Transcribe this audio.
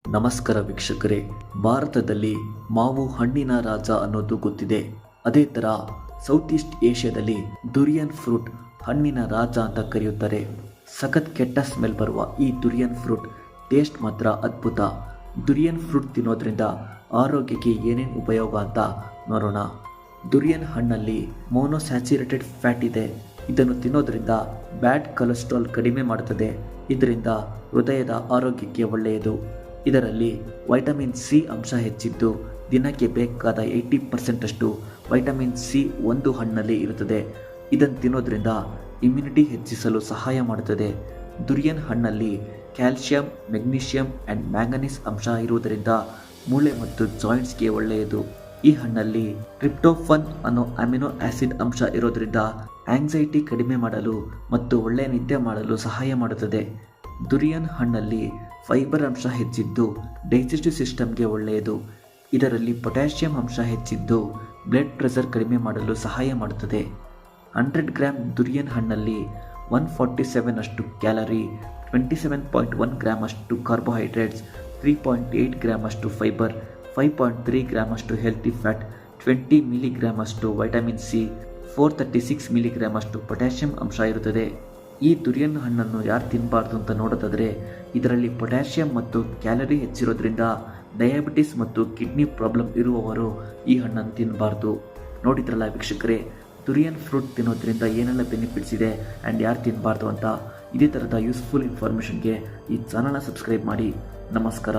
ನಮಸ್ಕಾರ ವೀಕ್ಷಕರೇ. ಭಾರತದಲ್ಲಿ ಮಾವು ಹಣ್ಣಿನ ರಾಜ ಅನ್ನೋದು ಗೊತ್ತಿದೆ. ಅದೇ ಥರ ಸೌತ್ ಈಸ್ಟ್ ಏಷ್ಯಾದಲ್ಲಿ ಡುರಿಯನ್ ಫ್ರೂಟ್ ಹಣ್ಣಿನ ರಾಜ ಅಂತ ಕರೆಯುತ್ತಾರೆ. ಸಖತ್ ಕೆಟ್ಟ ಸ್ಮೆಲ್ ಬರುವ ಈ ಡುರಿಯನ್ ಫ್ರೂಟ್ ಟೇಸ್ಟ್ ಮಾತ್ರ ಅದ್ಭುತ. ಡುರಿಯನ್ ಫ್ರೂಟ್ ತಿನ್ನೋದ್ರಿಂದ ಆರೋಗ್ಯಕ್ಕೆ ಏನೇನು ಉಪಯೋಗ ಅಂತ ನೋಡೋಣ. ಡುರಿಯನ್ ಹಣ್ಣಲ್ಲಿ ಮೋನೋಸ್ಯಾಚುರೇಟೆಡ್ ಫ್ಯಾಟ್ ಇದೆ. ಇದನ್ನು ತಿನ್ನೋದ್ರಿಂದ ಬ್ಯಾಡ್ ಕೊಲೆಸ್ಟ್ರಾಲ್ ಕಡಿಮೆ ಮಾಡುತ್ತದೆ. ಇದರಿಂದ ಹೃದಯದ ಆರೋಗ್ಯಕ್ಕೆ ಒಳ್ಳೆಯದು. ಇದರಲ್ಲಿ ವೈಟಮಿನ್ ಸಿ ಅಂಶ ಹೆಚ್ಚಿದ್ದು ದಿನಕ್ಕೆ ಬೇಕಾದ 80% ಅಷ್ಟು ವೈಟಮಿನ್ ಸಿ ಒಂದು ಹಣ್ಣಲ್ಲಿ ಇರುತ್ತದೆ. ಇದನ್ನು ತಿನ್ನೋದ್ರಿಂದ ಇಮ್ಯುನಿಟಿ ಹೆಚ್ಚಿಸಲು ಸಹಾಯ ಮಾಡುತ್ತದೆ. ಡುರಿಯನ್ ಹಣ್ಣಲ್ಲಿ ಕ್ಯಾಲ್ಸಿಯಂ, ಮೆಗ್ನೀಷಿಯಂ ಆ್ಯಂಡ್ ಮ್ಯಾಂಗನೀಸ್ ಅಂಶ ಇರುವುದರಿಂದ ಮೂಳೆ ಮತ್ತು ಜಾಯಿಂಟ್ಸ್ಗೆ ಒಳ್ಳೆಯದು. ಈ ಹಣ್ಣಲ್ಲಿ ಟ್ರಿಪ್ಟೋಫನ್ ಅನ್ನೋ ಅಮಿನೋ ಆಸಿಡ್ ಅಂಶ ಇರೋದ್ರಿಂದ ಆಂಗ್ಸೈಟಿ ಕಡಿಮೆ ಮಾಡಲು ಮತ್ತು ಒಳ್ಳೆಯ ನಿದ್ದೆ ಮಾಡಲು ಸಹಾಯ ಮಾಡುತ್ತದೆ. ಡುರಿಯನ್ ಹಣ್ಣಲ್ಲಿ ಫೈಬರ್ ಅಂಶ ಹೆಚ್ಚಿದ್ದು ಡೈಜೆಸ್ಟಿವ್ ಸಿಸ್ಟಮ್ಗೆ ಒಳ್ಳೆಯದು. ಇದರಲ್ಲಿ ಪೊಟ್ಯಾಷಿಯಂ ಅಂಶ ಹೆಚ್ಚಿದ್ದು ಬ್ಲಡ್ ಪ್ರೆಷರ್ ಕಡಿಮೆ ಮಾಡಲು ಸಹಾಯ ಮಾಡುತ್ತದೆ. 100 ಗ್ರಾಮ್ ಡುರಿಯನ್ ಹಣ್ಣಲ್ಲಿ 147 ಅಷ್ಟು ಕ್ಯಾಲರಿ, 27.1 ಗ್ರಾಮ್ ಅಷ್ಟು ಕಾರ್ಬೋಹೈಡ್ರೇಟ್ಸ್, 3.8 ಗ್ರಾಮ್ ಅಷ್ಟು ಫೈಬರ್, 5.3 ಗ್ರಾಮ್ ಅಷ್ಟು ಹೆಲ್ತಿ ಫ್ಯಾಟ್, 20 ಮಿಲಿಗ್ರಾಮ್ ಅಷ್ಟು ವೈಟಮಿನ್ ಸಿ, 436 ಮಿಲಿಗ್ರಾಮ್ ಅಷ್ಟು ಪೊಟ್ಯಾಷಿಯಂ ಅಂಶ ಇರುತ್ತದೆ. ಈ ಡುರಿಯನ್ ಹಣ್ಣನ್ನು ಯಾರು ತಿನ್ನಬಾರ್ದು ಅಂತ ನೋಡೋದಾದರೆ, ಇದರಲ್ಲಿ ಪೊಟ್ಯಾಷಿಯಂ ಮತ್ತು ಕ್ಯಾಲರಿ ಹೆಚ್ಚಿರೋದ್ರಿಂದ ಡಯಾಬಿಟಿಸ್ ಮತ್ತು ಕಿಡ್ನಿ ಪ್ರಾಬ್ಲಮ್ ಇರುವವರು ಈ ಹಣ್ಣನ್ನು ತಿನ್ನಬಾರ್ದು. ನೋಡಿದ್ರಲ್ಲ ವೀಕ್ಷಕರೇ, ಡುರಿಯನ್ ಫ್ರೂಟ್ ತಿನ್ನೋದ್ರಿಂದ ಏನೆಲ್ಲ ಬೆನಿಫಿಟ್ಸ್ ಇದೆ ಆ್ಯಂಡ್ ಯಾರು ತಿನ್ನಬಾರ್ದು ಅಂತ. ಇದೇ ಥರದ ಯೂಸ್ಫುಲ್ ಇನ್ಫಾರ್ಮೇಷನ್ಗೆ ಈ ಚಾನಲ್ನ ಸಬ್ಸ್ಕ್ರೈಬ್ ಮಾಡಿ. ನಮಸ್ಕಾರ.